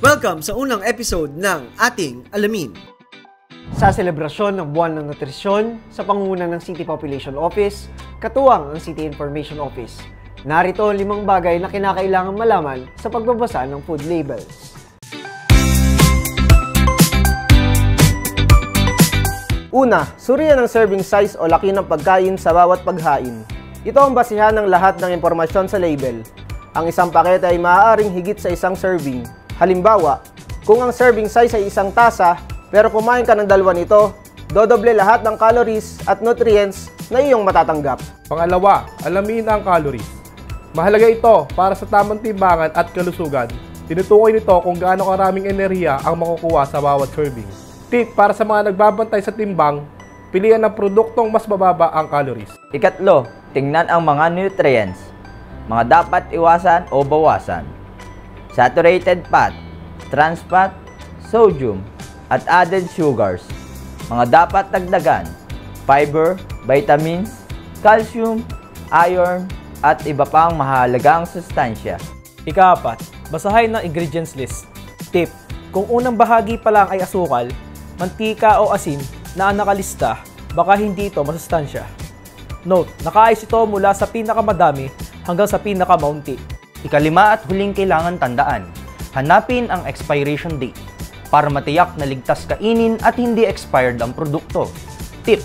Welcome sa unang episode ng Ating Alamin. Sa selebrasyon ng Buwan ng Nutrisyon sa pangunguna ng City Population Office, katuwang ang City Information Office. Narito 5 bagay na kinakailangang malaman sa pagbabasa ng food labels. Una, surian ang serving size o laki ng pagkain sa bawat paghain. Ito ang basihan ng lahat ng impormasyon sa label. Ang isang pakete ay maaaring higit sa isang serving. Halimbawa, kung ang serving size ay isang tasa, pero kumain ka ng 2 nito, dodoble lahat ng calories at nutrients na iyong matatanggap. Pangalawa, alamin ang calories. Mahalaga ito para sa tamang timbangan at kalusugan. Tinutukoy nito kung gaano karaming enerhiya ang makukuha sa bawat serving. Tip para sa mga nagbabantay sa timbang, pilihan ng produktong mas mababa ang calories. Ikatlo, tingnan ang mga nutrients. Mga dapat iwasan o bawasan. Saturated fat, trans fat, sodium, at added sugars. Mga dapat dagdagan. Fiber, vitamins, calcium, iron, at iba pang mahalagang sustansya. Ika-4, basahin ng ingredients list. Tip, kung unang bahagi pa lang ay asukal, mantika o asin na nakalista, baka hindi ito masustansya. Note, nakaayos ito mula sa pinakamadami hanggang sa pinakamaunti. Ika-5 at huling kailangan tandaan, hanapin ang expiration date para matiyak na ligtas kainin at hindi expired ang produkto. Tip,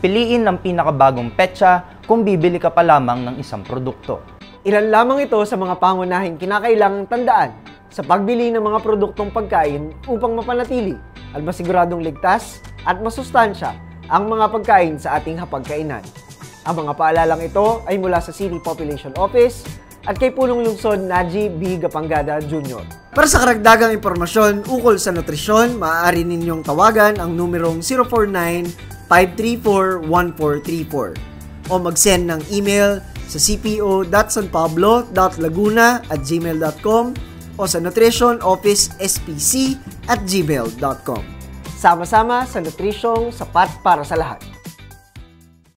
piliin ang pinakabagong petsa kung bibili ka pa lamang ng isang produkto. Ilan lamang ito sa mga pangunahing kinakailangang tandaan sa pagbili ng mga produktong pagkain upang mapanatili at masiguradong ligtas at masustansya ang mga pagkain sa ating hapagkainan. Ang mga paalalang ito ay mula sa City Population Office at kay Pulong Lungsod Naji B. Gapangada Jr. Para sa karagdagang impormasyon ukol sa nutrisyon, maaari ninyong tawagan ang numerong 049-534-1434 o mag-send ng email sa cpo.sanpablo.laguna@gmail.com o sa nutritionofficespc@gmail.com. Sama-sama sa nutrisyong sapat para sa lahat.